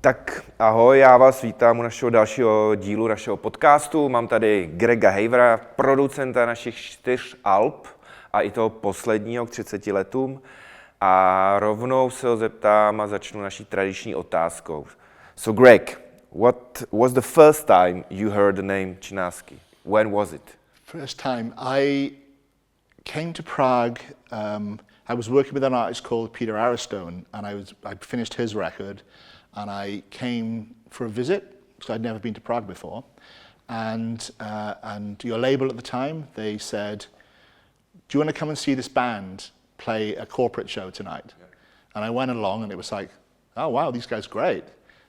Tak ahoj, já vás vítám u našeho dalšího dílu našeho podcastu. Mám tady Grega Havera, producenta našich 4 alb a i toho posledního k 30 letům. A rovnou se ho zeptám a začnu naší tradiční otázkou. So Greg, what was the first time you heard the name Chinaski? When was it? First time I came to Prague. I was working with an artist called Peter Aristone, and I finished his record. And I came for a visit, because I'd never been to Prague before. And your label at the time, they said, do you want to come and see this band play a corporate show tonight? Yeah. And I went along and it was like, oh wow, these guys are great.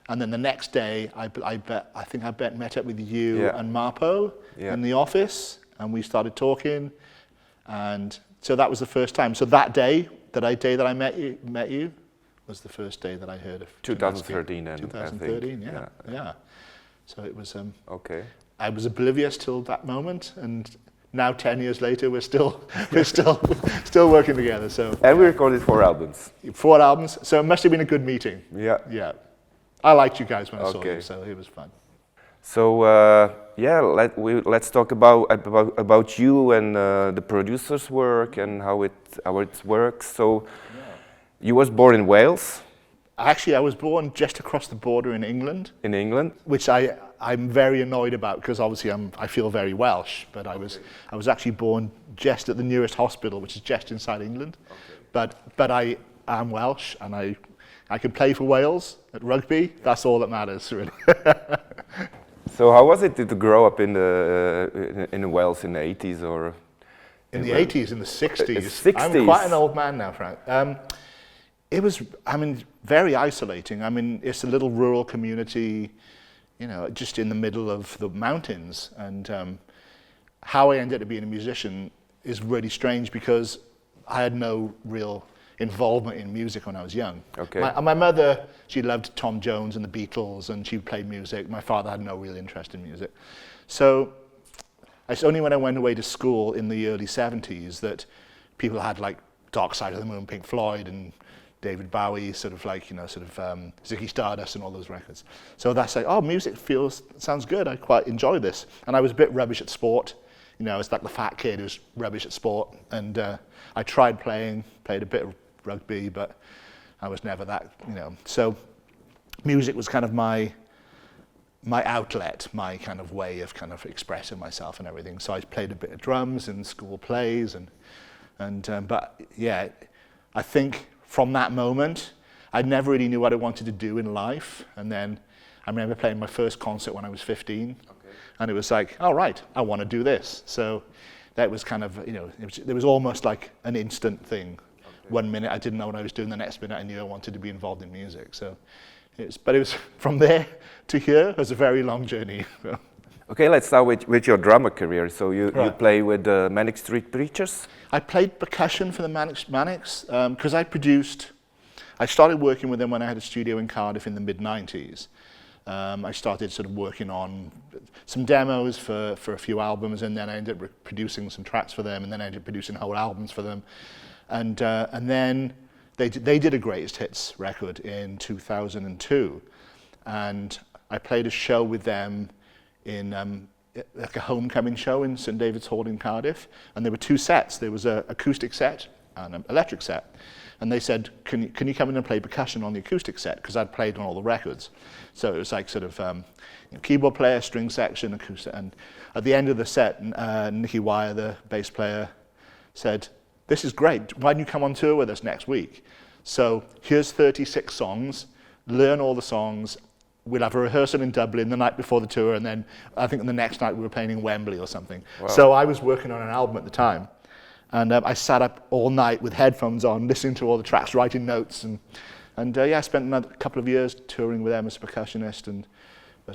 And then the next day, I think I met up with you and Marpo in the office, and we started talking. And so that was the first time. So that day that I met you, was the first day that I heard of 2013 then, 2013, yeah. So it was okay. I was oblivious till that moment, and now 10 years later we're still working together. So and we recorded 4 albums. 4 albums. So it must have been a good meeting. Yeah. I liked you guys when I saw you, so it was fun. So let's talk about you and the producer's work and how it works. So. You was born in Wales? Actually, I was born just across the border in England. In England? Which I'm very annoyed about, because obviously I feel very Welsh, but I was actually born just at the nearest hospital, which is just inside England. Okay. But I am Welsh, and I can play for Wales at rugby. That's all that matters, really. So how was it to grow up in Wales in the 80s or? In the 80s, in the 60s. 60s. I'm quite an old man now, Frank. It was, very isolating. It's a little rural community, just in the middle of the mountains. And how I ended up being a musician is really strange, because I had no real involvement in music when I was young. Okay. My mother, she loved Tom Jones and the Beatles, and she played music. My father had no real interest in music. So it's only when I went away to school in the early 70s that people had like Dark Side of the Moon, Pink Floyd, and David Bowie, Ziggy Stardust and all those records. So that's like, music sounds good, I quite enjoy this. And I was a bit rubbish at sport. I was like the fat kid who's rubbish at sport. And I tried played a bit of rugby, but I was never that, So music was kind of my outlet, my kind of way of kind of expressing myself and everything. So I played a bit of drums in school plays, but yeah, I think from that moment, I never really knew what I wanted to do in life. And then I remember playing my first concert when I was 15. Okay. And it was like, all right, I want to do this. So that was kind of, it was almost like an instant thing. Okay. 1 minute I didn't know what I was doing, the next minute I knew I wanted to be involved in music. So it was from there to here, it was a very long journey. Okay, let's start with your drummer career. So you play with the Manic Street Preachers? I played percussion for the Manics because I started working with them when I had a studio in Cardiff in the mid-90s. I started sort of working on some demos for a few albums, and then I ended up producing some tracks for them, and then I ended up producing whole albums for them. And then they did a greatest hits record in 2002. And I played a show with them in like a homecoming show in St David's Hall in Cardiff, and there were 2 sets. There was an acoustic set and an electric set, and they said, can you come in and play percussion on the acoustic set, because I'd played on all the records. So it was like sort of keyboard player, string section, acoustic, and at the end of the set, Nicky Wire, the bass player, said, this is great, why don't you come on tour with us next week? So here's 36 songs, learn all the songs. We'll have a rehearsal in Dublin the night before the tour, and then I think the next night we were playing in Wembley or something. Wow. So I was working on an album at the time, and I sat up all night with headphones on, listening to all the tracks, writing notes, and I spent another couple of years touring with them as a percussionist.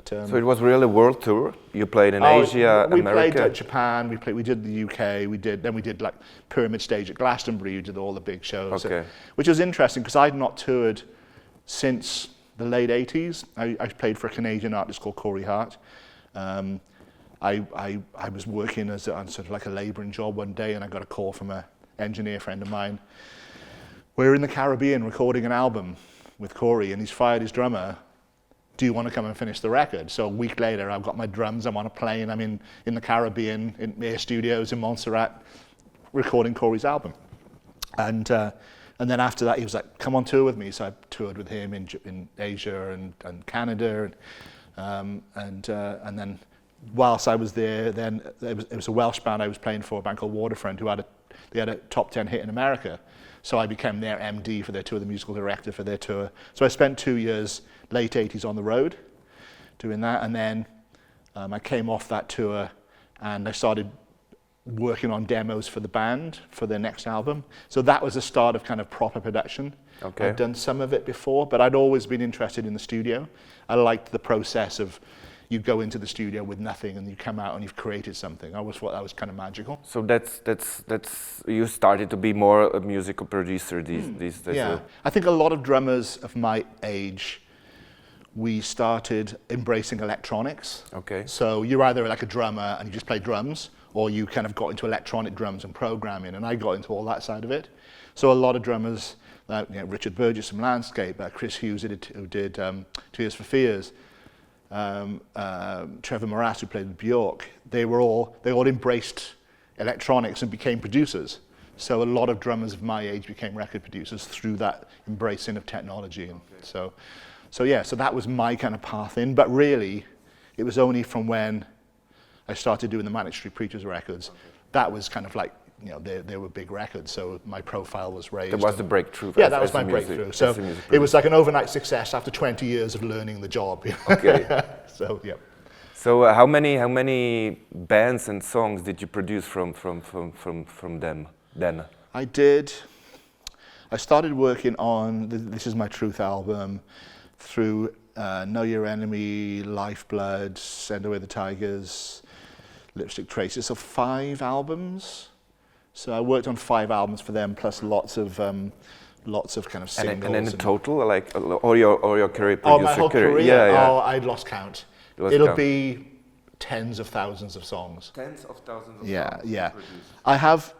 So it was really a world tour. You played in Asia, we America. Played Japan. We did the UK. We did like Pyramid Stage at Glastonbury. We did all the big shows, okay. Which was interesting because I'd not toured since the late 80s. I played for a Canadian artist called Corey Hart. I was working on sort of like a labouring job one day, and I got a call from an engineer friend of mine. We're in the Caribbean recording an album with Corey, and he's fired his drummer. Do you want to come and finish the record? So a week later, I've got my drums, I'm on a plane, I'm in the Caribbean, in Air Studios in Montserrat, recording Corey's album. And then after that, he was like, come on tour with me. So I toured with him in Asia and Canada. And then whilst I was there, then it was a Welsh band I was playing for, a band called Waterfront, they had a top 10 hit in America. So I became their MD for their tour, the musical director for their tour. So I spent 2 years, late 80s, on the road doing that. And then I came off that tour and I started working on demos for the band for their next album. So that was the start of kind of proper production. Okay. I'd done some of it before, but I'd always been interested in the studio. I liked the process of you go into the studio with nothing and you come out and you've created something. I always thought that was kind of magical. So that's you started to be more a musical producer these days. Yeah, I think a lot of drummers of my age, we started embracing electronics. Okay. So you're either like a drummer and you just play drums, or you kind of got into electronic drums and programming, and I got into all that side of it. So a lot of drummers, like Richard Burgess from Landscape, Chris Hughes who did Tears for Fears, Trevor Morass who played with Bjork, they all embraced electronics and became producers. So a lot of drummers of my age became record producers through that embracing of technology. And so that was my kind of path in. But really, it was only from when I started doing the Manic Street Preachers records. That was kind of like, they were big records, so my profile was raised. That was the breakthrough. Yeah, that was my breakthrough. So it was like an overnight success after 20 years of learning the job. Okay. So yeah. So how many bands and songs did you produce from them then? I did. I started working on This Is My Truth album through Know Your Enemy, Lifeblood, Send Away the Tigers, Lipstick Traces. So 5 albums. So I worked on 5 albums for them, plus lots of kind of singles. And in total, like, or your career, producer my whole career? Yeah. Oh, I'd lost count. It'll be tens of thousands of songs. Tens of thousands of songs. Yeah. I have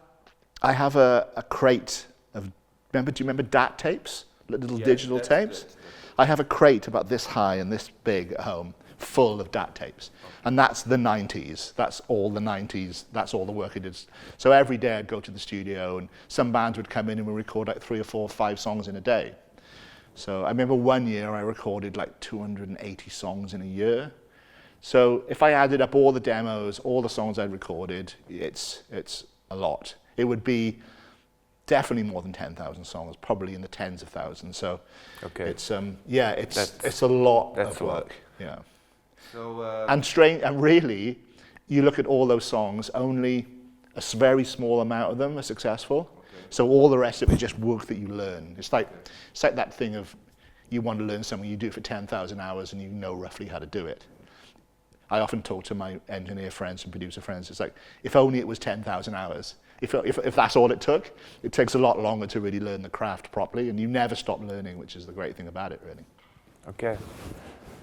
a crate of. Do you remember DAT tapes? Little digital tapes. I have a crate about this high and this big at home, full of DAT tapes. And that's the 90s. That's all the 90s. That's all the work I did. So every day I'd go to the studio, and some bands would come in and we'd record like 3 or 4 or 5 songs in a day. So I remember one year I recorded like 280 songs in a year. So if I added up all the demos, all the songs I'd recorded, it's a lot. It would be definitely more than 10,000 songs, probably in the tens of thousands. So it's a lot of work. Yeah. So and really, you look at all those songs, only a very small amount of them are successful. Okay. So all the rest of it is just work that you learn. It's like that thing of you want to learn something, you do it for 10,000 hours and you know roughly how to do it. I often talk to my engineer friends and producer friends, it's like, if only it was 10,000 hours. If that's all it took, it takes a lot longer to really learn the craft properly, and you never stop learning, which is the great thing about it, really. Okay.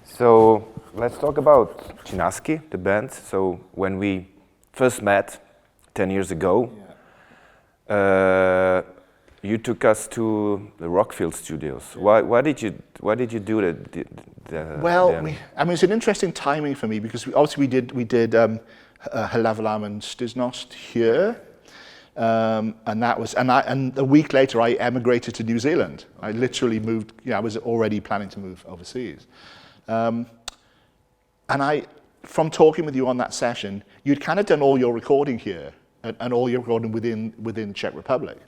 So let's talk about Chinaski, the band. So when we first met 10 years ago, you took us to the Rockfield Studios. Yeah. Why did you do that? Well, it's an interesting timing for me, because we did Helavelam Stisnost here. And a week later I emigrated to New Zealand. I literally moved, I was already planning to move overseas. And from talking with you on that session, you'd kind of done all your recording here and all your recording within the Czech Republic.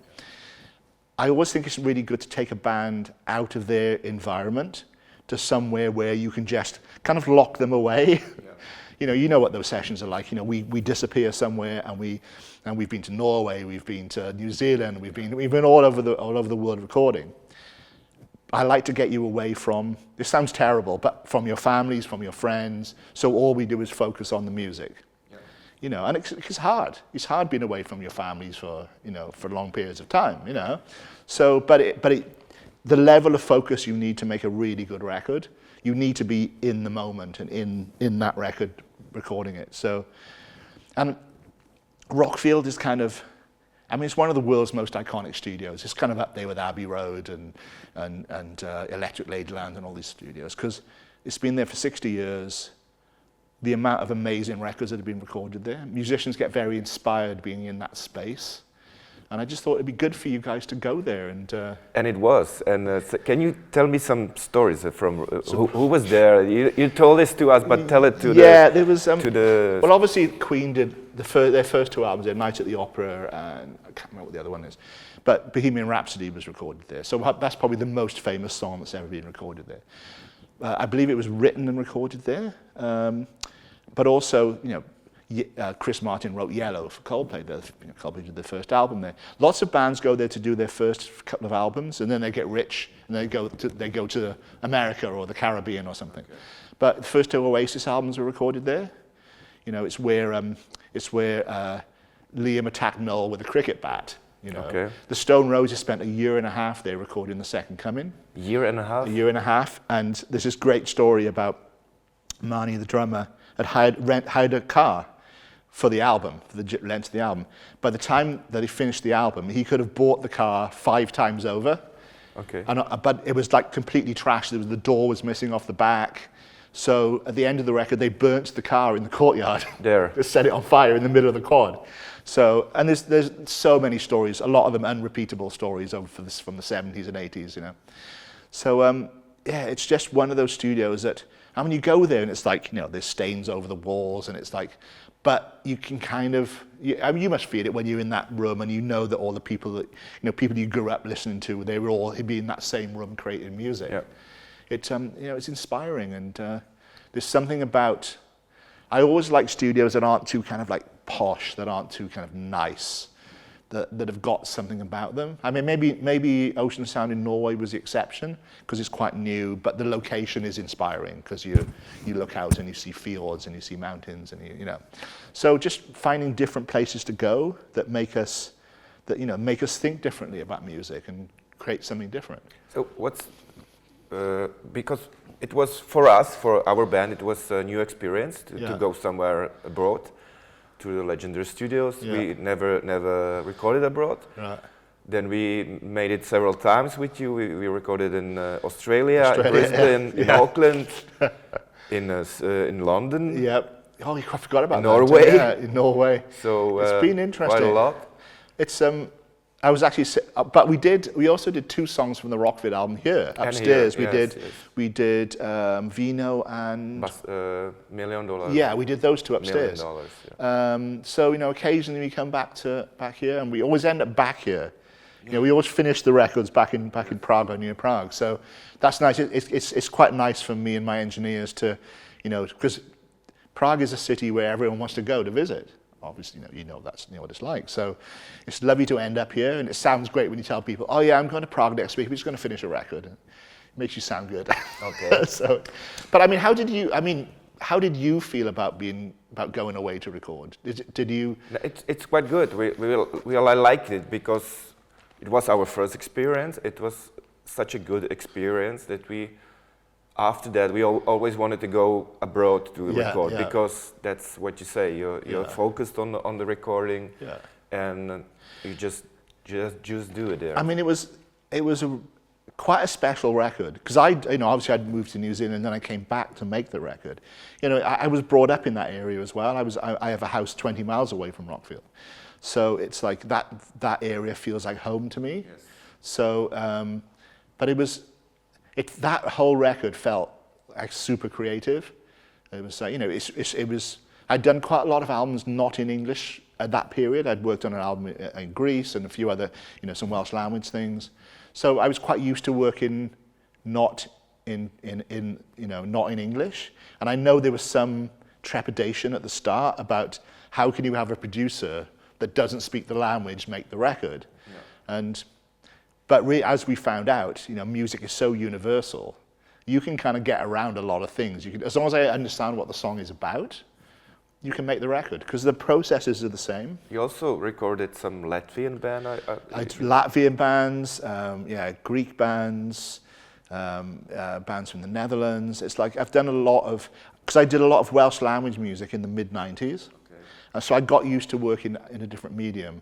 I always think it's really good to take a band out of their environment to somewhere where you can just kind of lock them away. Yeah. You know what those sessions are like. We disappear somewhere, and we've been to Norway, we've been to New Zealand, we've been all over the world recording. I like to get you away from, this sounds terrible, but from your families, from your friends. So all we do is focus on the music. Yeah. And it's hard. It's hard being away from your families for long periods of time. So, but the level of focus you need to make a really good record. You need to be in the moment and in that record recording it. So, and Rockfield is kind of, I mean, it's one of the world's most iconic studios. It's kind of up there with Abbey Road and Electric Ladyland and all these studios, because it's been there for 60 years. The amount of amazing records that have been recorded there. Musicians get very inspired being in that space. And I just thought it'd be good for you guys to go there. And it was. And can you tell me some stories from who was there? You told this to us, but tell it to there was. To the. Well, obviously, Queen did their first two albums. They had Night at the Opera, and I can't remember what the other one is. But Bohemian Rhapsody was recorded there. So that's probably the most famous song that's ever been recorded there. I believe it was written and recorded there. But also, Chris Martin wrote Yellow for Coldplay. Coldplay did their first album there. Lots of bands go there to do their first couple of albums, and then they get rich, and they go to America or the Caribbean or something. Okay. But the first two Oasis albums were recorded there. It's where Liam attacked Noel with a cricket bat. Okay. The Stone Roses spent a year and a half there recording The Second Coming. A year and a half? A year and a half, and there's this great story about Marnie, the drummer, had hired a car for the album, for the length of the album. By the time that he finished the album, he could have bought the car 5 times over. Okay. But it was like completely trashed. The door was missing off the back. So at the end of the record, they burnt the car in the courtyard. There. They set it on fire in the middle of the quad. So, and there's so many stories, a lot of them unrepeatable stories from the 70s and 80s, So, yeah, it's just one of those studios that, I mean, you go there and it's like, there's stains over the walls and it's like, but you can kind of, you must feel it when you're in that room and you know that all the people that, people you grew up listening to, they were all be in that same room creating music. Yep. It's inspiring, and there's something about, I always like studios that aren't too kind of like posh, that aren't too kind of nice, that have got something about them. I mean, maybe Ocean Sound in Norway was the exception because it's quite new, but the location is inspiring because you look out and you see fjords and you see mountains and So just finding different places to go that make us think differently about music and create something different. So because it was for us, for our band, it was a new experience to go somewhere abroad. To the legendary studios. Yeah. We never recorded abroad. Right. Then we made it several times with you. We recorded in Australia, in Brisbane, in Auckland, in London. Yep. Oh, I forgot about Norway. That. Yeah, in Norway. So it's been interesting. Quite a lot. It's I was actually, but we also did 2 songs from the Rockfield album here upstairs. We did Vino and $1 million. Yeah, we did those 2 upstairs. $1 million, yeah. So occasionally we come back here, and we always end up back here. We always finish the records back in Prague or near Prague. So that's nice. It's quite nice for me and my engineers to, because Prague is a city where everyone wants to go to visit. Obviously, that's what it's like. So it's lovely to end up here, and it sounds great when you tell people, "Oh yeah, I'm going to Prague next week. We're just going to finish a record." It makes you sound good. Okay. But I mean, how did you feel about going away to record? Did you? It's quite good. We liked it because it was our first experience. It was such a good experience that we. After that, we always wanted to go abroad to record because that's what you say. You're focused on the recording, and you just do it there. I mean, it was quite a special record because obviously I'd moved to New Zealand and then I came back to make the record. I was brought up in that area as well. I have a house 20 miles away from Rockfield, so it's like that area feels like home to me. Yes. So, but it was. That whole record felt like super creative. It was like, it was. I'd done quite a lot of albums not in English at that period. I'd worked on an album in Greece and a few other, some Welsh language things. So I was quite used to working not in English. And I know there was some trepidation at the start about how can you have a producer that doesn't speak the language make the record, But as we found out, music is so universal. You can kind of get around a lot of things. As long as I understand what the song is about, you can make the record, because the processes are the same. You also recorded some Latvian band. I Latvian bands, Greek bands, bands from the Netherlands. It's like I've done a lot of, because I did a lot of Welsh language music in the mid-90s. Okay. And so I got used to working in a different medium.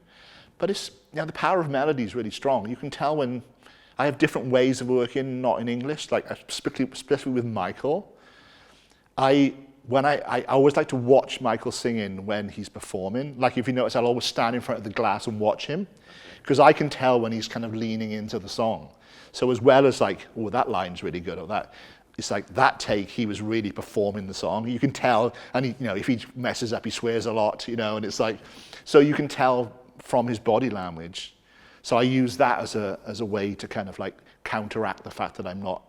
But it's, the power of melody is really strong. You can tell when I have different ways of working, not in English, like especially with Michael. I always like to watch Michael singing when he's performing. Like if you notice, I'll always stand in front of the glass and watch him, because I can tell when he's kind of leaning into the song. So as well as like, oh, that line's really good, or that, it's like that take, he was really performing the song. You can tell, and he, if he messes up, he swears a lot, and it's like, so you can tell from his body language. So I use that as a way to kind of like counteract the fact that I'm not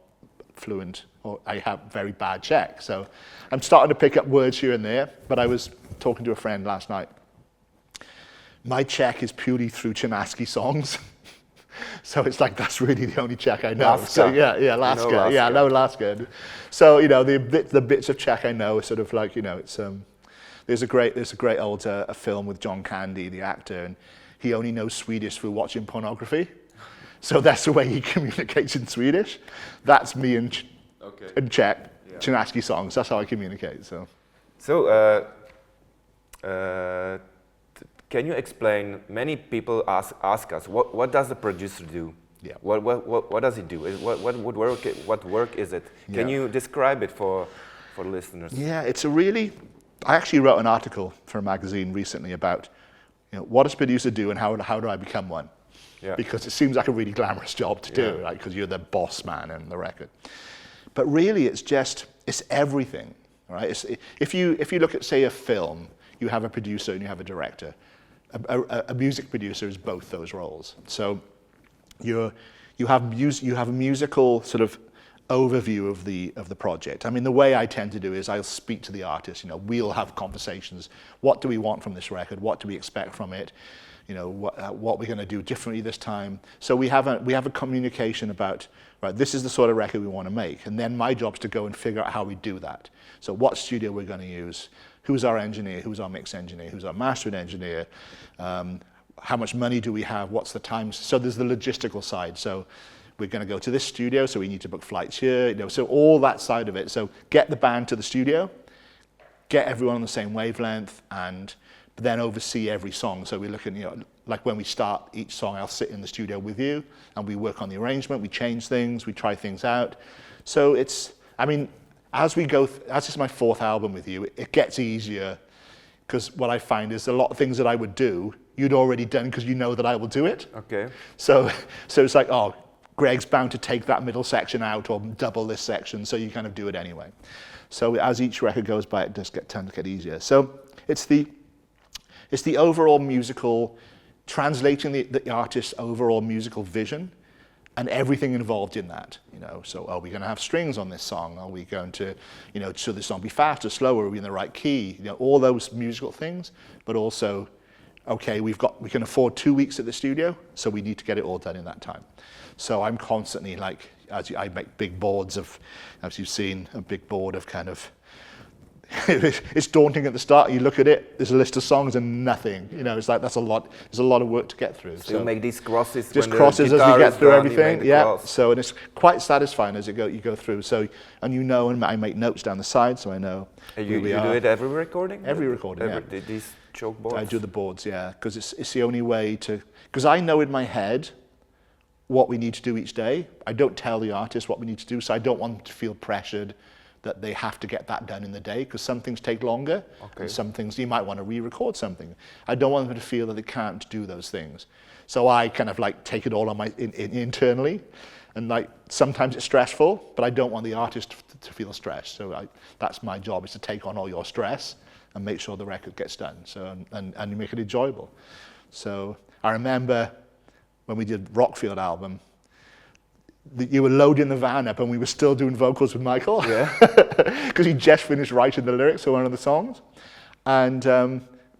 fluent, or I have very bad Czech. So I'm starting to pick up words here and there, but I was talking to a friend last night. My Czech is purely through Chinaski songs. So it's like, that's really the only Czech I know. Laska. So Laska. Yeah, I know Laska. So, the bits of Czech I know are sort of like, it's, there's a great old a film with John Candy, the actor, and he only knows Swedish through watching pornography. So that's the way he communicates in Swedish. That's me in Czech, Chinaski songs. That's how I communicate. So can you explain? Many people ask us, what does the producer do? Yeah. What does he do? What work is it? Can you describe it for the listeners? Yeah, it's I actually wrote an article for a magazine recently about what does a producer do and how do I become one? Yeah. Because it seems like a really glamorous job to do, right? Because you're the boss man in the record. But really, it's everything, right? If you look at, say, a film, you have a producer and you have a director. A music producer is both those roles. So you have a musical sort of overview of the project. I mean, the way I tend to do is I'll speak to the artist. We'll have conversations. What do we want from this record? What do we expect from it? What we're going to do differently this time. So we have a communication about, right, this is the sort of record we want to make. And then my job is to go and figure out how we do that. So what studio we're going to use, who's our engineer, who's our mix engineer, who's our mastering engineer, how much money do we have, what's the time. So there's the logistical side. So we're going to go to this studio, so we need to book flights here. So all that side of it. So get the band to the studio, get everyone on the same wavelength, and then oversee every song. So we're looking, like when we start each song, I'll sit in the studio with you and we work on the arrangement, we change things, we try things out. So as this is my fourth album with you, it gets easier, because what I find is a lot of things that I would do, you'd already done because you know that I will do it. Okay. So it's like, oh, Greg's bound to take that middle section out or double this section, so you kind of do it anyway. So as each record goes by, it does tend to get easier. So it's the overall musical, translating the artist's overall musical vision and everything involved in that. So are we going to have strings on this song? Are we going to, should this song be faster, slower? Are we in the right key? All those musical things, but also, okay, we can afford 2 weeks at the studio, so we need to get it all done in that time. So I'm constantly like, I make big boards of, as you've seen, a big board of kind of, it's daunting at the start. You look at it, there's a list of songs and nothing. It's like, there's a lot of work to get through. So you make these crosses. Just crosses as we get through everything. Yeah. So, and it's quite satisfying as you go through. So, and and I make notes down the side, so I know. You do it every recording? Every recording. Yeah. These choke boards. I do the boards, yeah, because it's the only way to. Because I know in my head what we need to do each day. I don't tell the artist what we need to do, so I don't want them to feel pressured that they have to get that done in the day, because some things take longer, and some things you might want to re-record something. I don't want them to feel that they can't do those things. So I kind of like take it all on internally, and like sometimes it's stressful, but I don't want the artist to feel stressed. So that's my job, is to take on all your stress and make sure the record gets done. So and you make it enjoyable. So I remember when we did Rockfield album, you were loading the van up and we were still doing vocals with Michael. Yeah. Because he just finished writing the lyrics for one of the songs. And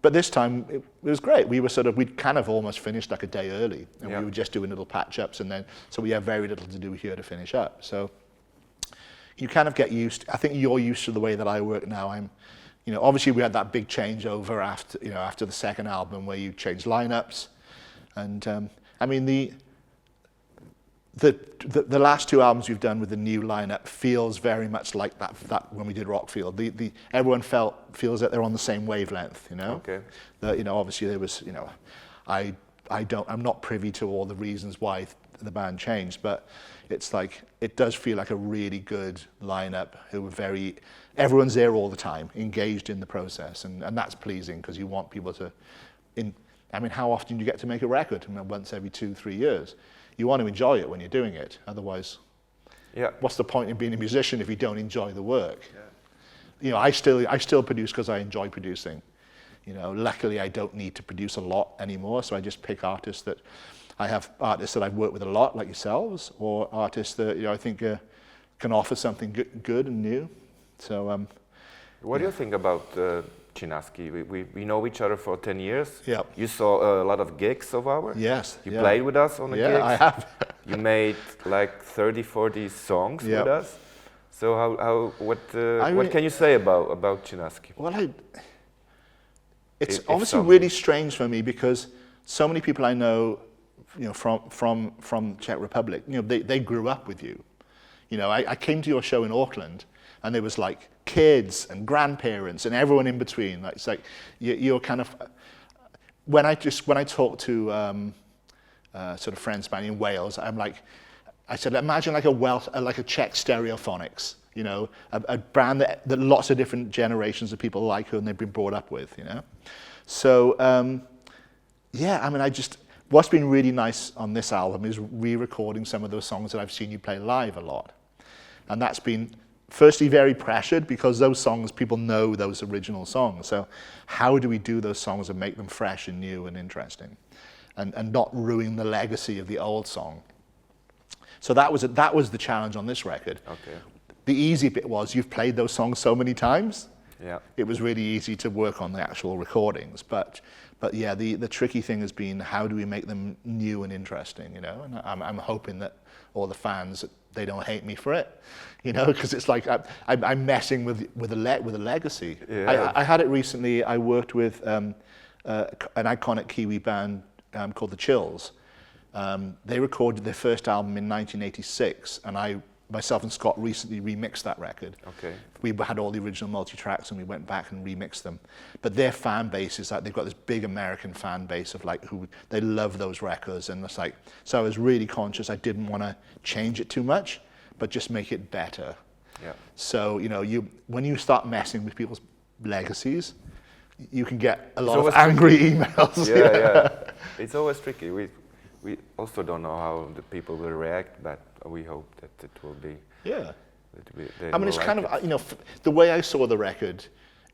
but this time it was great. We'd kind of almost finished like a day early, and we were just doing little patch ups, and then so we have very little to do here to finish up. So you kind of get used. I think you're used to the way that I work now. obviously we had that big changeover after the second album where you changed lineups, and I mean the last two albums we've done with the new lineup feels very much like that when we did Rockfield. Everyone feels that they're on the same wavelength, Okay. Obviously there was, I'm not privy to all the reasons why the band changed, but it's like, it does feel like a really good lineup who were everyone's there all the time, engaged in the process, and that's pleasing because you want people to, how often do you get to make a record? Once every 2-3 years. You want to enjoy it when you're doing it, otherwise, what's the point in being a musician if you don't enjoy the work? Yeah. I still produce because I enjoy producing. Luckily I don't need to produce a lot anymore, so I just pick artists that I've worked with a lot, like yourselves, or artists that I think can offer something good and new. So, what do you think about Chinaski? We know each other for 10 years. Yeah. You saw a lot of gigs of ours. Yes. You played with us on the gigs. Yeah, I have. You made like 30-40 songs with us. So what can you say about Chinaski? Well, it's obviously really strange for me because so many people I know, from Czech Republic, they grew up with you. I came to your show in Auckland, and there was like kids and grandparents and everyone in between. It's like you're kind of. When I talk to sort of friends of mine in Wales, I said, imagine like a Czech Stereophonics. A band that lots of different generations of people like who and they've been brought up with. So what's been really nice on this album is re-recording some of those songs that I've seen you play live a lot. And that's been, firstly, very pressured because those songs, people know those original songs. So how do we do those songs and make them fresh and new and interesting and not ruin the legacy of the old song? So that was the challenge on this record. Okay. The easy bit was you've played those songs so many times. Yeah. It was really easy to work on the actual recordings. But yeah, the tricky thing has been how do we make them new and interesting, And I'm hoping that all the fans, they don't hate me for it, because it's like I'm messing with a legacy. Yeah. I had it recently. I worked with an iconic Kiwi band called the Chills. They recorded their first album in 1986, and myself and Scott recently remixed that record. Okay. We had all the original multi-tracks and we went back and remixed them. But their fan base is like, they've got this big American fan base of like, they love those records. And it's like, so I was really conscious I didn't want to change it too much, but just make it better. Yeah. So, when you start messing with people's legacies, you can get a lot of angry emails. Yeah. It's always tricky. We also don't know how the people will react, but we hope that it will be. Yeah. It's kind of, the way I saw the record,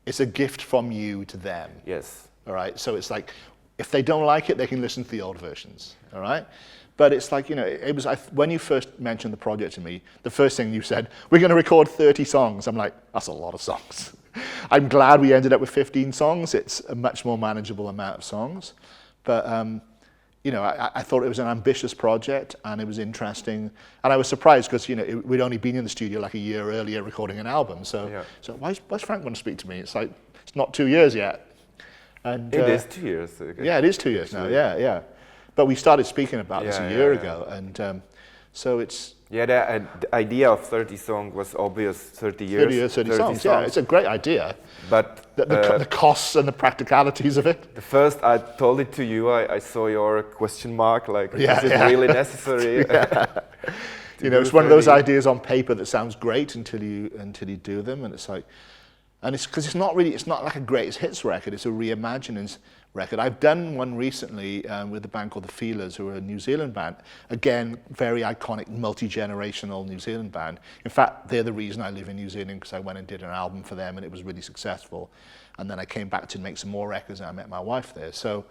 it's a gift from you to them. Yes. All right. So it's like, if they don't like it, they can listen to the old versions. All right. But it's like, it was, when you first mentioned the project to me, the first thing you said, we're going to record 30 songs. I'm like, that's a lot of songs. I'm glad we ended up with 15 songs. It's a much more manageable amount of songs. But, I thought it was an ambitious project and it was interesting. And I was surprised because, we'd only been in the studio like a year earlier recording an album. So why's Frank want to speak to me? It's like, it's not 2 years yet. And it is 2 years. Yeah, it is 2 years now. Yeah. But we started speaking about this a year ago. And so it's... Yeah, the idea of 30 songs was obvious, 30 years. 30 years, 30 songs. Yeah, it's a great idea. But the costs and the practicalities of it. The first I told it to you, I saw your question mark, like, is it really necessary? It's one of those ideas on paper that sounds great until you do them, and it's like, and it's because it's not like a greatest hits record, it's a reimaginings record. I've done one recently with a band called the Feelers, who are a New Zealand band. Again, very iconic, multi-generational New Zealand band. In fact, they're the reason I live in New Zealand, because I went and did an album for them and it was really successful. And then I came back to make some more records and I met my wife there. So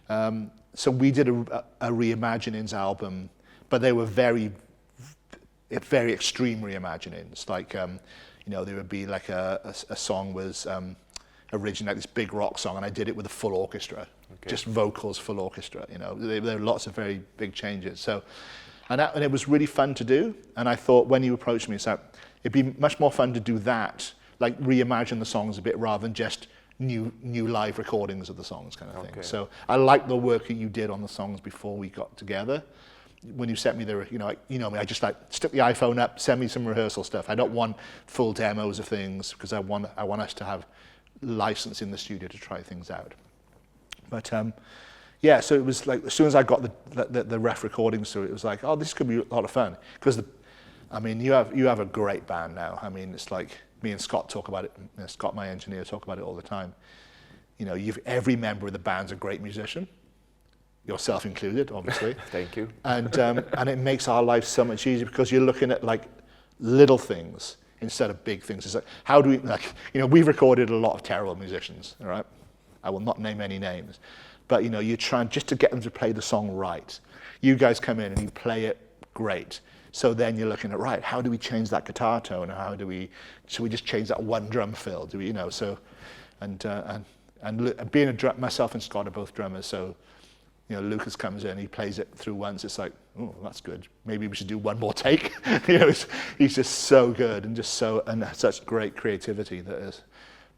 we did a reimaginings album, but they were very extreme reimaginings. Like, there would be like a song was originally like this big rock song, and I did it with a full orchestra, just vocals, full orchestra. There were lots of very big changes. So, and it was really fun to do. And I thought when you approached me, so it'd be much more fun to do that like reimagine the songs a bit rather than just new live recordings of the songs kind of thing. So I like the work that you did on the songs before we got together. When you sent me the, me, I just like stick the iPhone up, send me some rehearsal stuff. I don't want full demos of things because I want us to have license in the studio to try things out. But so it was like as soon as I got the ref recordings through, it was like, oh, this could be a lot of fun because you have a great band now. I mean, it's like me and Scott talk about it. Scott, my engineer, talk about it all the time. Every member of the band's a great musician. Yourself included, obviously. Thank you. And it makes our life so much easier because you're looking at like little things instead of big things. It's like, how do we, we've recorded a lot of terrible musicians, all right? I will not name any names. But, you're trying just to get them to play the song right. You guys come in and you play it great. So then you're looking at, right, how do we change that guitar tone? Should we just change that one drum fill? Do we, and being myself and Scott are both drummers, so Lucas comes in, he plays it through once. It's like, oh, that's good. Maybe we should do one more take. He's just so good and such great creativity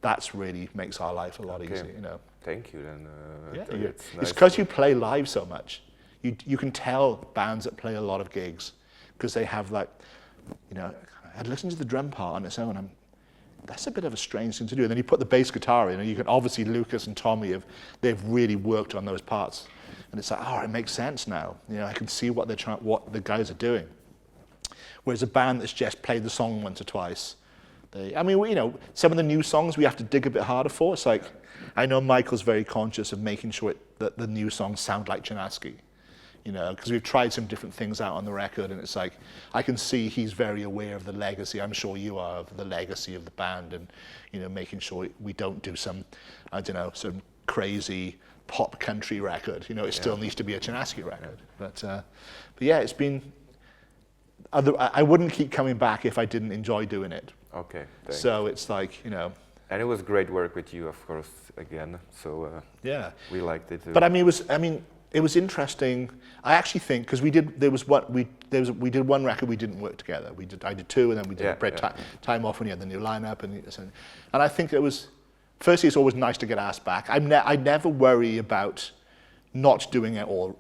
that's really makes our life a lot easier. Thank you. Then it's because you play live so much. You can tell bands that play a lot of gigs because they have like, I'd listen to the drum part on its own. That's a bit of a strange thing to do. And then you put the bass guitar in, and you can obviously Lucas and Tommy they've really worked on those parts. And it's like, oh, it makes sense now. I can see what the guys are doing. Whereas a band that's just played the song once or twice, some of the new songs we have to dig a bit harder for. It's like, I know Michael's very conscious of making sure that the new songs sound like Chinaski, because we've tried some different things out on the record, and it's like, I can see he's very aware of the legacy. I'm sure you are, of the legacy of the band, and making sure we don't do some crazy pop country record. It still needs to be a Chinaski record. But yeah, it's been. I wouldn't keep coming back if I didn't enjoy doing it. Okay. Thanks. So it's like And it was great work with you, of course, again. So we liked it too. But it was interesting. I actually think because we did one record we didn't work together. I did two, and then we did time off when you had the new lineup, and I think it was. Firstly, it's always nice to get asked back. I never worry about not doing it all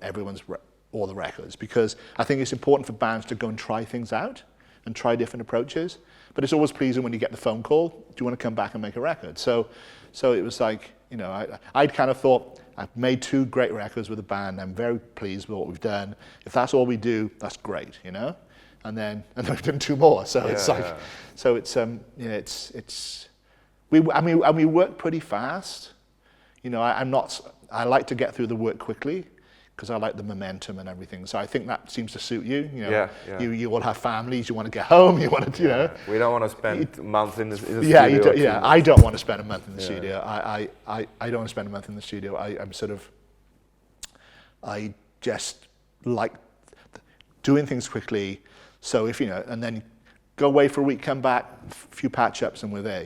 the records because I think it's important for bands to go and try things out and try different approaches. But it's always pleasing when you get the phone call. Do you want to come back and make a record? So it was like I'd kind of thought I've made two great records with a band. I'm very pleased with what we've done. If that's all we do, that's great, And then we've done two more. So we work pretty fast. I like to get through the work quickly because I like the momentum and everything. So I think that seems to suit you. You all have families. You want to get home. You want to, We don't want to spend months in the studio. I don't want to spend a month in the studio. I don't want to spend a month in the studio. I just like doing things quickly. So if and then go away for a week, come back, a few patch-ups, and we're there.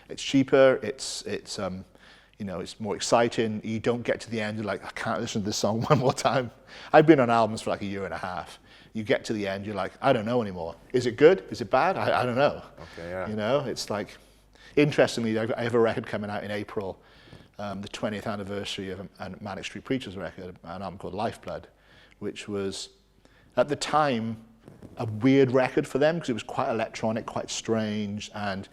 It's cheaper. It's more exciting. You don't get to the end, you're like, I can't listen to this song one more time. I've been on albums for like a year and a half. You get to the end, you're like, I don't know anymore. Is it good? Is it bad? I don't know. Okay, yeah. It's like, interestingly, I have a record coming out in April, the 20th anniversary of a Manic Street Preachers record, an album called Lifeblood, which was, at the time, a weird record for them because it was quite electronic, quite strange, and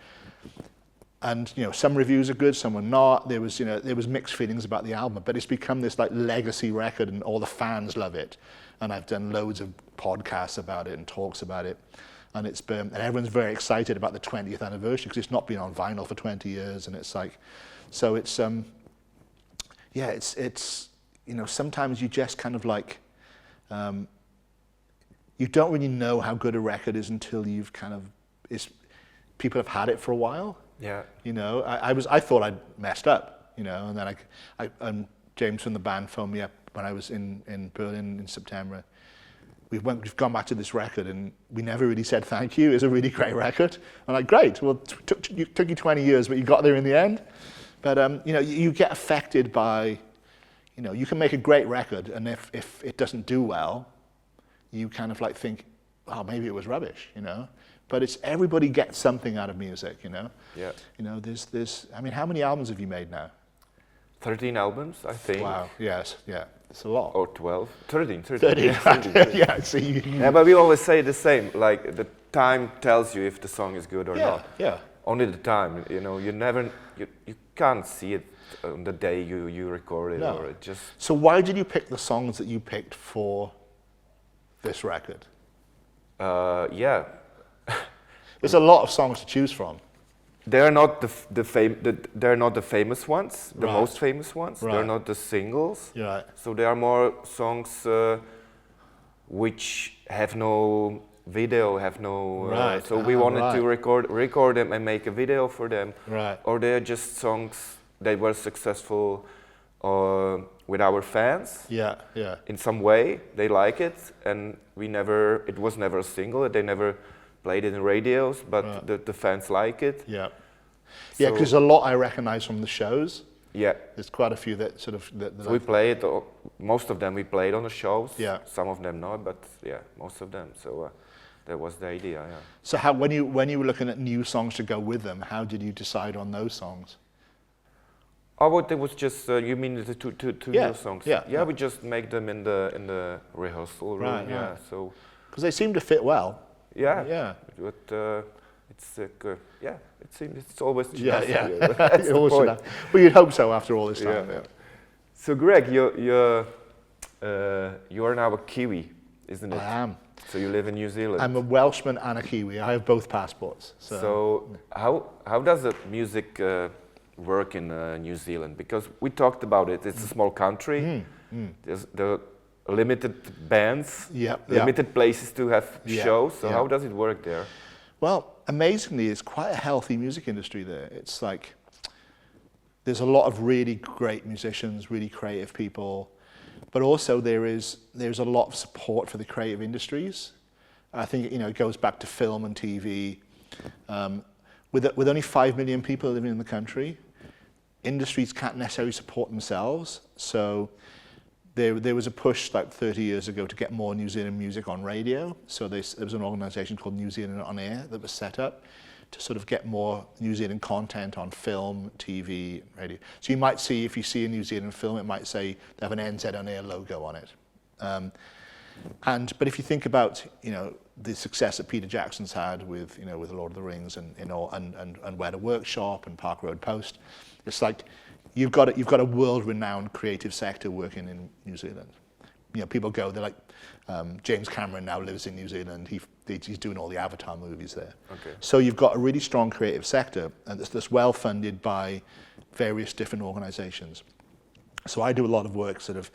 some reviews are good, some are not. There was mixed feelings about the album, but it's become this like legacy record, and all the fans love it. And I've done loads of podcasts about it and talks about it, and everyone's very excited about the 20th anniversary because it's not been on vinyl for 20 years, and it's like, so it's sometimes you just kind of like. You don't really know how good a record is until you've people have had it for a while. Yeah. I thought I'd messed up, and then James from the band phoned me up when I was in Berlin in September. We've gone back to this record and we never really said thank you. It's a really great record. I'm like, great. Well, took you 20 years, but you got there in the end. But you get affected by, you can make a great record, and if it doesn't do well, you kind of like think, oh, maybe it was rubbish, but it's everybody gets something out of music, you know. Yeah. You know, there's. I mean, how many albums have you made now? 13 albums, I think. Wow. Yes. Yeah. It's a lot. Or 12. 13. 30. Yeah, 13. Yeah. So Yeah, but we always say the same. Like the time tells you if the song is good or yeah. not. Yeah. Only the time. You know, you can't see it on the day you record it, No. or it just. So why did you pick the songs that you picked for this record? Yeah. There's a lot of songs to choose from. They're not they're not the famous ones, the Right. most famous ones. Right. They're not the singles. You're right. So there are more songs which have no video, have no. Right. So we wanted to right. record them and make a video for them. Right. Or they're just songs that were successful with our fans. Yeah. Yeah. In some way, they like it, and it was never a single. They never played it in radios, but Right. the fans like it. Yeah. Yeah, So- because a lot I recognize from the shows. Yeah. There's quite a few that sort of that So we played, most of them we played on the shows. Yeah. Some of them not, but yeah, most of them. So that was the idea, yeah. So how when you were looking at new songs to go with them, how did you decide on those songs? Oh, but it was just, you mean the two Yeah, new songs? yeah, Yeah, yeah. we just make them in the rehearsal room, Right, yeah. right. So, Because they seem to fit well. yeah. Yeah. But it's, yeah, it's always Yeah, Chinaski, yeah. That's the Always point. enough. Well, you'd hope so after all this time. Yeah. So Greg, you are now a Kiwi, isn't it? I am. So you live in New Zealand. I'm a Welshman and a Kiwi. I have both passports. So how does the music work in New Zealand? Because we talked about it. It's a small country. There's the limited bands, Yep, limited places to have Yeah, shows. So yeah. how does it work there? Well, amazingly, it's quite a healthy music industry there. It's like there's a lot of really great musicians, really creative people, but also there's a lot of support for the creative industries. I think it goes back to film and TV. With only 5 million people living in the country, industries can't necessarily support themselves. So there was a push like 30 years ago to get more New Zealand music on radio. So there was an organisation called New Zealand On Air that was set up to sort of get more New Zealand content on film, TV, radio. So you might see, if you see a New Zealand film, it might say they have an NZ On Air logo on it. But if you think about, the success that Peter Jackson's had with Lord of the Rings and Where to Workshop and Park Road Post, it's like you've got a world-renowned creative sector working in New Zealand. People go, they're like, James Cameron now lives in New Zealand. He's doing all the Avatar movies there. Okay. So you've got a really strong creative sector, and that's well funded by various different organizations. So I do a lot of work sort of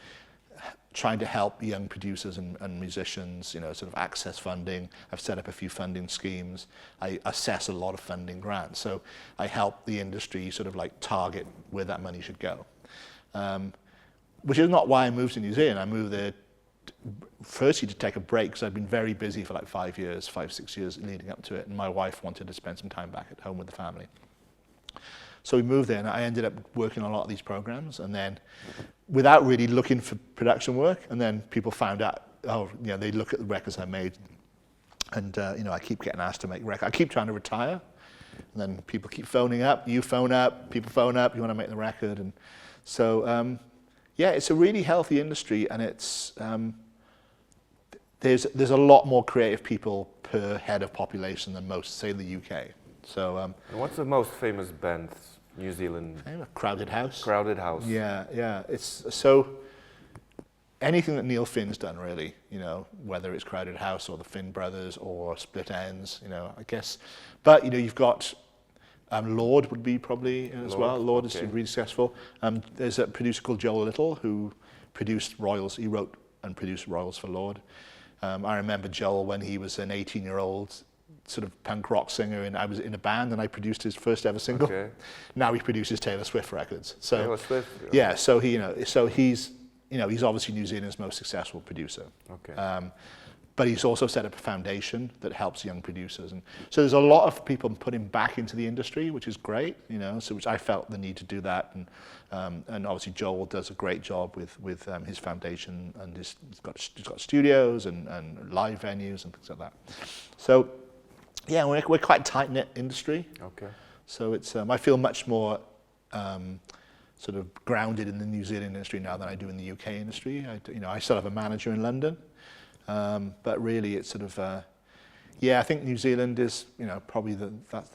trying to help young producers and musicians, sort of access funding. I've set up a few funding schemes. I assess a lot of funding grants. So I help the industry sort of like target where that money should go. Which is not why I moved to New Zealand. I moved there firstly to take a break because I'd been very busy for like 5, 6 years leading up to it. And my wife wanted to spend some time back at home with the family. So we moved there and I ended up working on a lot of these programs, and then without really looking for production work, and then people found out, they look at the records I made, and I keep getting asked to make records. I keep trying to retire, and then people keep phoning up, you phone up, people phone up, you want to make the record. And so, it's a really healthy industry, and it's there's a lot more creative people per head of population than most, say, the UK. So, And what's the most famous band, New Zealand? Crowded House. Crowded House. Yeah. It's so anything that Neil Finn's done, really. Whether it's Crowded House or the Finn Brothers or Split Ends. I guess. But you've got Lord would be probably as well. Lord is really successful. There's a producer called Joel Little who produced Royals. He wrote and produced Royals for Lord. I remember Joel when he was an 18-year-old sort of punk rock singer, and I was in a band and I produced his first ever single. Okay. Now he produces Taylor Swift records. So Taylor Swift. Yeah. So he's obviously New Zealand's most successful producer. Okay. But he's also set up a foundation that helps young producers, and so there's a lot of people putting back into the industry, which is great. So which I felt the need to do that, and obviously Joel does a great job with his foundation, and he's got studios and live venues and things like that. So. Yeah, we're quite a tight-knit industry. Okay. So it's I feel much more sort of grounded in the New Zealand industry now than I do in the UK industry. I still have a manager in London, but really it's sort of I think New Zealand is probably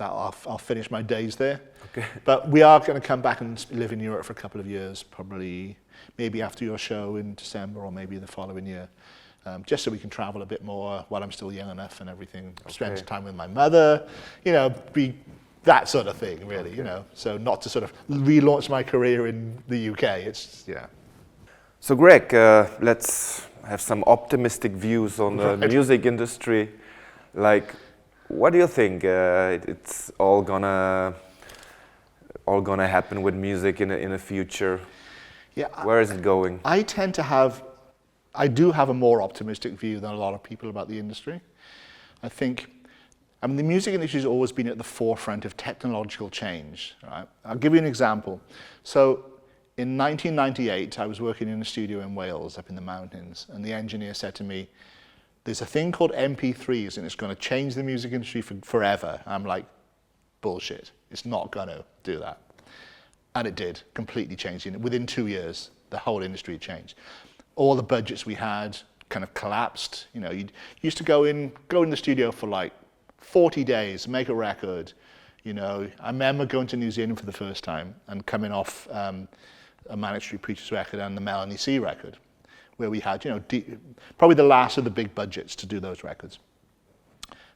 I'll finish my days there. Okay. But we are going to come back and live in Europe for a couple of years, probably maybe after your show in December or maybe the following year. Just so we can travel a bit more while I'm still young enough and everything. Spend time with my mother, be that sort of thing, really, So not to sort of relaunch my career in the UK. It's So Greg, let's have some optimistic views on the music industry. Like, what do you think? It's all gonna happen with music in the future. Yeah. Where is it going? I do have a more optimistic view than a lot of people about the industry. The music industry has always been at the forefront of technological change. Right? I'll give you an example. So in 1998, I was working in a studio in Wales, up in the mountains, and the engineer said to me, there's a thing called MP3s, and it's going to change the music industry forever. I'm like, bullshit. It's not going to do that. And it did, completely changed. Within 2 years, the whole industry changed. All the budgets we had kind of collapsed. You used to go in the studio for like 40 days, make a record. I remember going to New Zealand for the first time and coming off a Manic Street Preachers record and the Melanie C record, where we had, probably the last of the big budgets to do those records.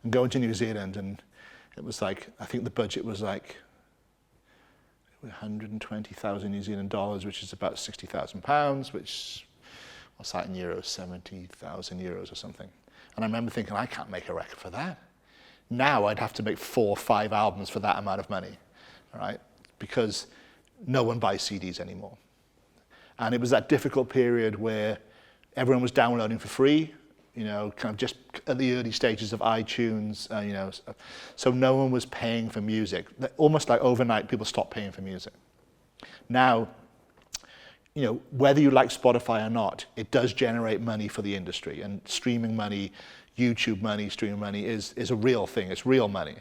And going to New Zealand, and it was like, I think the budget was like 120,000 New Zealand dollars, which is about 60,000 pounds, which, what's that in euros, 70,000 euros or something. And I remember thinking, I can't make a record for that. Now I'd have to make 4 or 5 albums for that amount of money, all right? Because no one buys CDs anymore. And it was that difficult period where everyone was downloading for free, kind of just at the early stages of iTunes, so no one was paying for music. Almost like overnight, people stopped paying for music. Now, whether you like Spotify or not, it does generate money for the industry, and streaming money, YouTube money, streaming money is a real thing. It's real money.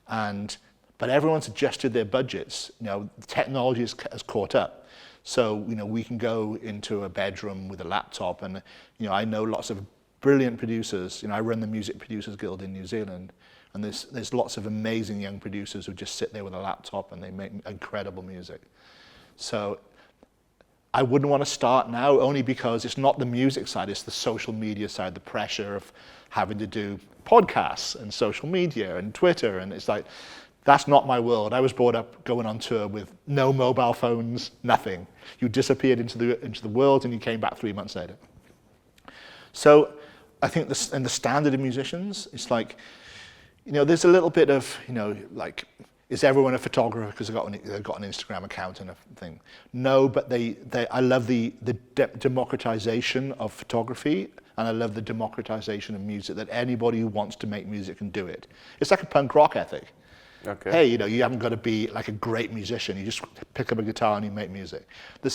But everyone's adjusted their budgets. Technology has caught up. So, we can go into a bedroom with a laptop, and, I know lots of brilliant producers. I run the Music Producers Guild in New Zealand, and there's lots of amazing young producers who just sit there with a laptop and they make incredible music. So I wouldn't want to start now, only because it's not the music side, it's the social media side, the pressure of having to do podcasts and social media and Twitter, and it's like, that's not my world. I was brought up going on tour with no mobile phones, nothing. You disappeared into the world and you came back 3 months later. So I think the standard of musicians, it's like, there's a little bit of, like, is everyone a photographer because they've got an Instagram account and a thing? No, but I love the democratization of photography, and I love the democratization of music, that anybody who wants to make music can do it. It's like a punk rock ethic. Okay. Hey, you haven't got to be like a great musician. You just pick up a guitar and you make music. The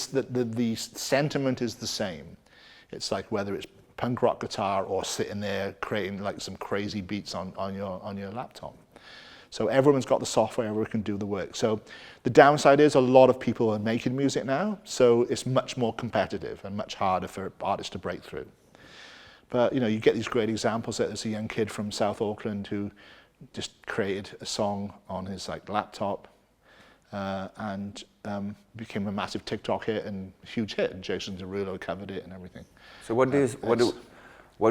sentiment is the same. It's like whether it's punk rock guitar or sitting there creating like some crazy beats on your laptop. So everyone's got the software, everyone can do the work. So the downside is a lot of people are making music now, so it's much more competitive and much harder for artists to break through. But you get these great examples. There's a young kid from South Auckland who just created a song on his laptop and became a massive TikTok hit and huge hit. And Jason Derulo covered it and everything. So what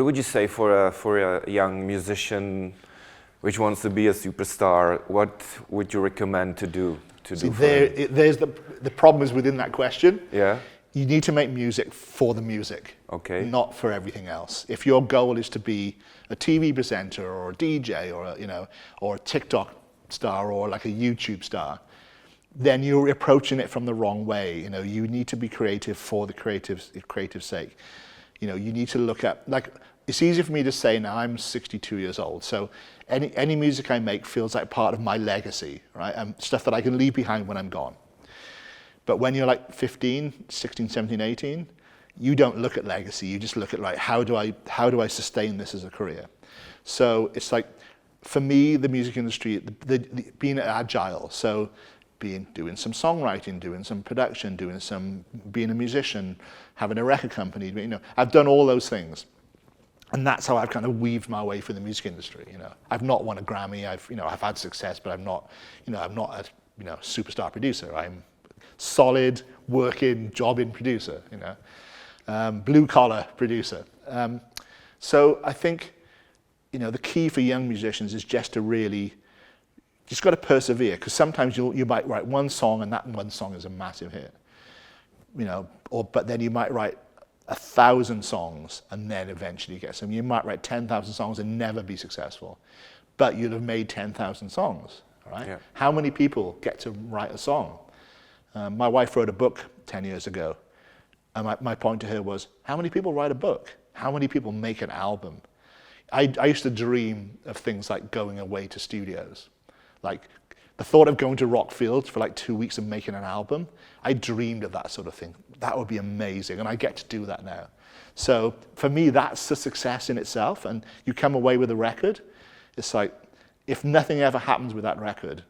would you say for a young musician which wants to be a superstar? What would you recommend to do? There's the problem is within that question. Yeah. You need to make music for the music, okay, not for everything else. If your goal is to be a TV presenter or a DJ or a TikTok star or like a YouTube star, then you're approaching it from the wrong way. You need to be creative for the creative sake. You need to look at, like, it's easy for me to say now, I'm 62 years old, so any music I make feels like part of my legacy, right? Stuff that I can leave behind when I'm gone. But when you're like 15, 16, 17, 18, you don't look at legacy. You just look at how do I sustain this as a career? So it's like for me, the music industry, being agile, so doing some songwriting, doing some production, being a musician, having a record company, I've done all those things. And that's how I've kind of weaved my way through the music industry. I've not won a Grammy. I've had success, but I'm not a superstar producer. I'm solid, working, jobbing producer. Blue collar producer. So I think the key for young musicians is just to just got to persevere, because sometimes you might write one song and that one song is a massive hit. But then you might write 1,000 songs and then eventually get some. You might write 10,000 songs and never be successful, but you'll have made 10,000 songs, right? Yeah. How many people get to write a song? My wife wrote a book 10 years ago, and my point to her was, how many people write a book? How many people make an album? I used to dream of things like going away to studios. Like the thought of going to Rockfield for like 2 weeks and making an album, I dreamed of that sort of thing. That would be amazing, and I get to do that now. So for me, that's a success in itself, and you come away with a record, it's like, if nothing ever happens with that record,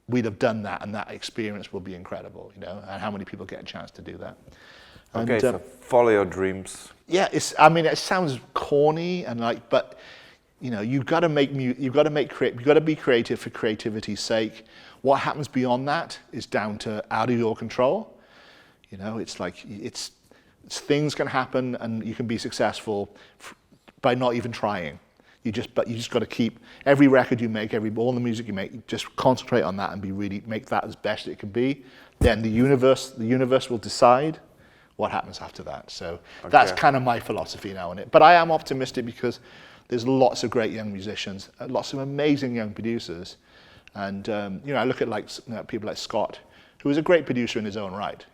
we'd have done that, and that experience will be incredible, and how many people get a chance to do that. Okay, and, so follow your dreams. Yeah, it sounds corny, but you've got to be creative for creativity's sake. What happens beyond that is down to out of your control. It's things can happen and you can be successful by not even trying. You just got to keep every record you make, all the music you make, just concentrate on that and make that as best it can be. Then the universe will decide what happens after that. So That's kind of my philosophy now on it. But I am optimistic because there's lots of great young musicians, lots of amazing young producers. And, I look at people like Scott, who is a great producer in his own right.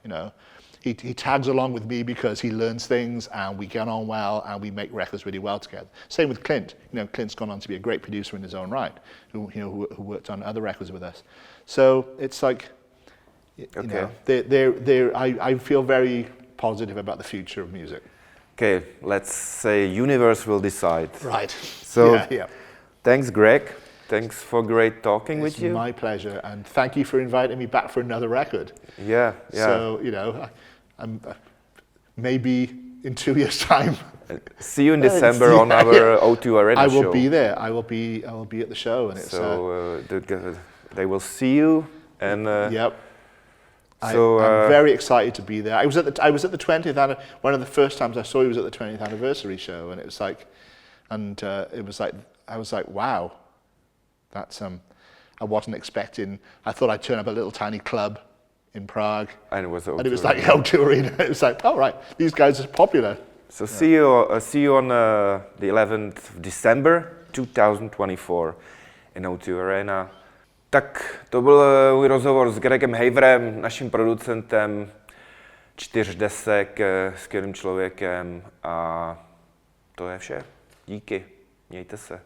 He tags along with me because he learns things and we get on well and we make records really well together. Same with Clint. Clint's gone on to be a great producer in his own right, who worked on other records with us. So it's like, I feel very positive about the future of music. Okay, let's say universe will decide. Right. So, Thanks, Greg. Thanks for great talking with you. It's my pleasure, and thank you for inviting me back for another record. Yeah. So, I'm maybe in 2 years' time. See you in December on our O2 Arena show. I will be there. I will be at the show, and it's. So they will see you, and. Yep. I'm very excited to be there. I was at the 20th. One of the first times I saw you was at the 20th anniversary show, and it was like, I was like, wow, that's I wasn't expecting. I thought I'd turn up at a little tiny club in Prague, and it was like O2 Arena. It was like, oh right, these guys are popular. So see you on the 11th of December 2024 in O2 Arena. Tak to byl můj rozhovor s Gregem Haverem, naším producentem 4 desek, skvělým člověkem, a to je vše. Díky, mějte se.